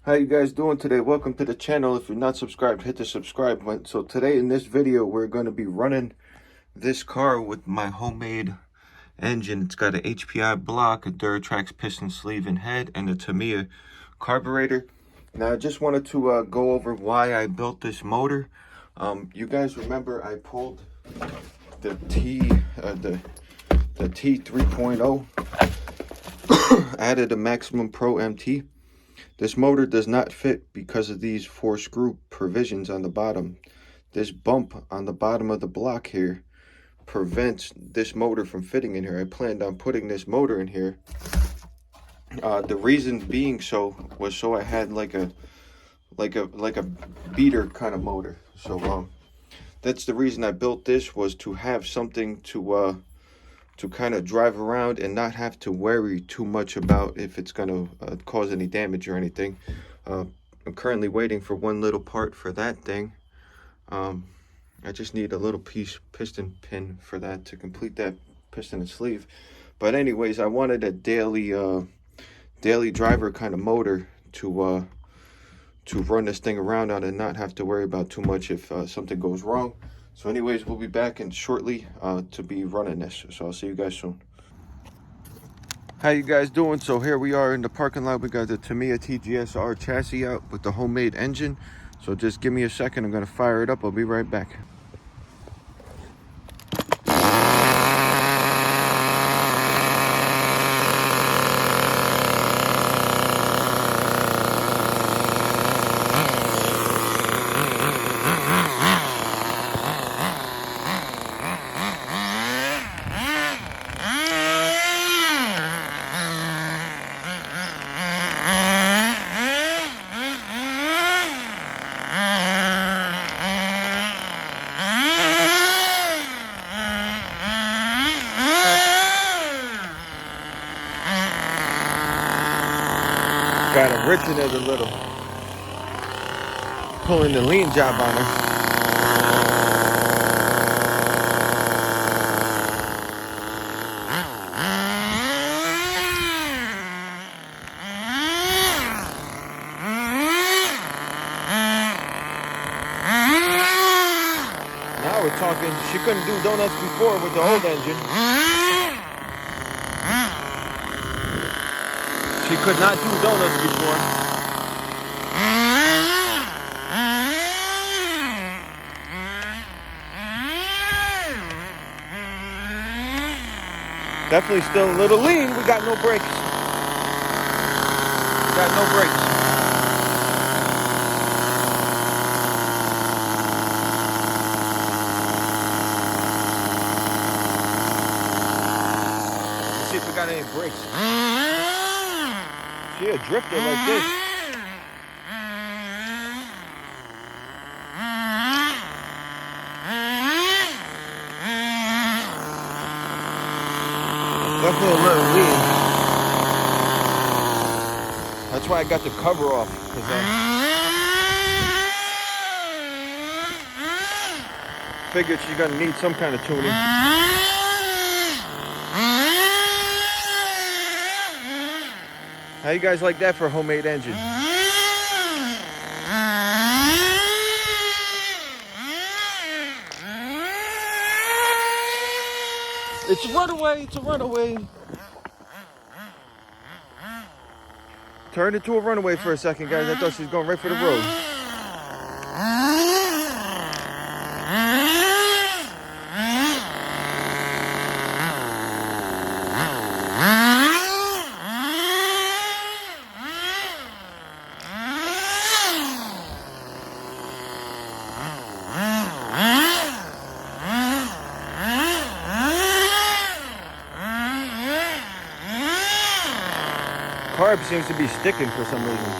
How you guys doing today? Welcome to the channel. If you're not subscribed, hit the subscribe button. So today in this video, we're going to be running this car with my homemade engine. It's got an HPI block, a Duratrax piston sleeve and head, and a Tamiya carburetor. Now I just wanted to go over why I built this motor. You guys remember I pulled the T 3.0, added a Maximum Pro MT. This motor does not fit because of these 4 screw provisions on the bottom. This bump on the bottom of the block here prevents this motor from fitting in here. I planned on putting this motor in here. The reason being was so I had like a beater kind of motor. So that's the reason I built this, was to have something to kind of drive around and not have to worry too much about if it's going to cause any damage or anything. I'm currently waiting for one little part for that thing. I just need a little piston pin for that to complete that piston and sleeve. But anyways, I wanted a daily driver kind of motor to run this thing around on and not have to worry about too much if something goes wrong. So anyways, we'll be back in shortly to be running this. So I'll see you guys soon. How you guys doing? So here we are in the parking lot. We got the Tamiya TGSR chassis out with the homemade engine. So just give me a second. I'm going to fire it up. I'll be right back. Got her ripping it a little. Pulling the lean job on her. Now we're talking. She couldn't do donuts before with the old engine. She could not do donuts before. Definitely still a little lean. We got no brakes. We got no brakes. Let's see if we got any brakes. She a drifter like this. Definitely a little lean. That's why I got the cover off, because figured she's gonna need some kind of tuning. How you guys like that for a homemade engine? It's a runaway, it's a runaway. Turned into a runaway for a second, guys. I thought she was going right for the road. Carb seems to be sticking for some reason.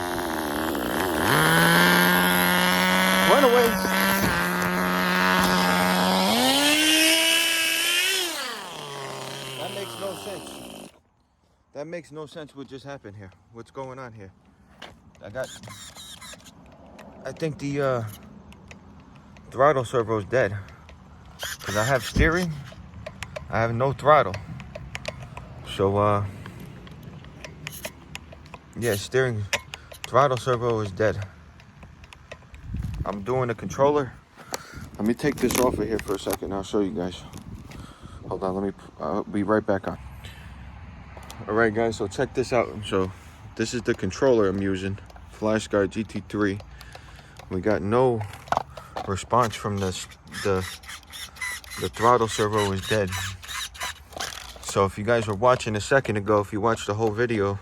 Run away. That makes no sense. That makes no sense what just happened here. What's going on here? I think the throttle servo is dead. Because I have steering, I have no throttle. So, yeah, steering throttle servo is dead. I'm doing the controller. Let me take this off of here for a second. I'll show you guys. Hold on, I'll be right back on. All right, guys, so check this out. So this is the controller I'm using, FlashGuard GT3. We got no response from this. The throttle servo is dead. So if you guys were watching a second ago, if you watched the whole video,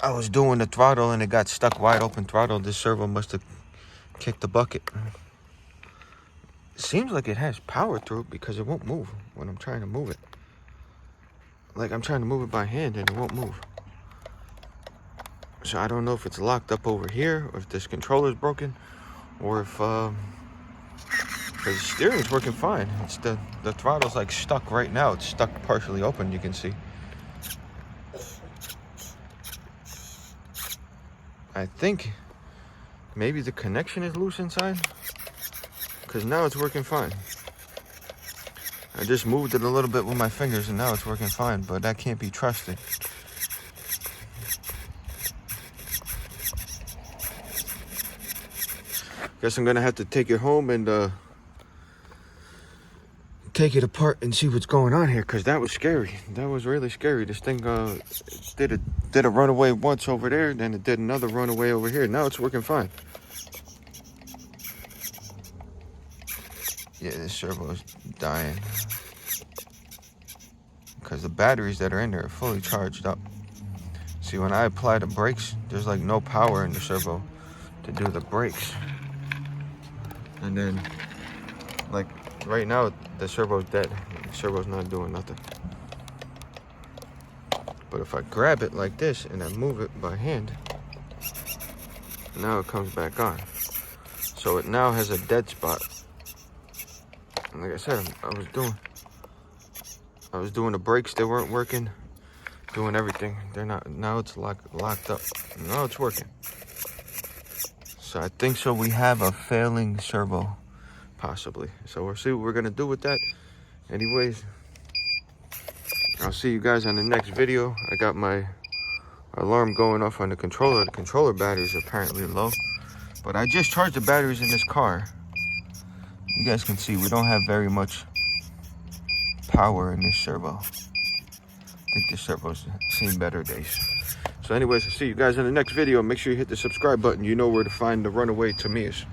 I was doing the throttle and it got stuck wide open throttle. This servo must have kicked the bucket. It seems like it has power through it because it won't move when I'm trying to move it. Like I'm trying to move it by hand and it won't move. So I don't know if it's locked up over here, or if this controller's broken, or if the steering's working fine. It's the throttle's like stuck right now. It's stuck partially open, you can see. I think maybe the connection is loose inside, because now it's working fine. I just moved it a little bit with my fingers and now it's working fine, but that can't be trusted. Guess I'm gonna have to take it home and take it apart and see what's going on here, because that was scary. That was really scary. This thing did a runaway once over there, then it did another runaway over here. Now it's working fine. Yeah, this servo is dying because the batteries that are in there are fully charged up. See, when I apply the brakes, there's like no power in the servo to do the brakes. And then, like right now, the servo's dead. The servo's not doing nothing. But if I grab it like this and I move it by hand, now it comes back on. So it now has a dead spot. And like I said, I was doing the brakes, they weren't working, doing everything. They're not. Now it's locked up. Now it's working. So I think so. We have a failing servo, possibly. So we'll see what we're gonna do with that. Anyways, I'll see you guys on the next video. I got my alarm going off on the controller. The controller batteries are apparently low, but I just charged the batteries in this car. You guys can see we don't have very much power in this servo. I think this servo's seen better days. So anyways, I'll see you guys in the next video. Make sure you hit the subscribe button. You know where to find the Runaway Tamiya's.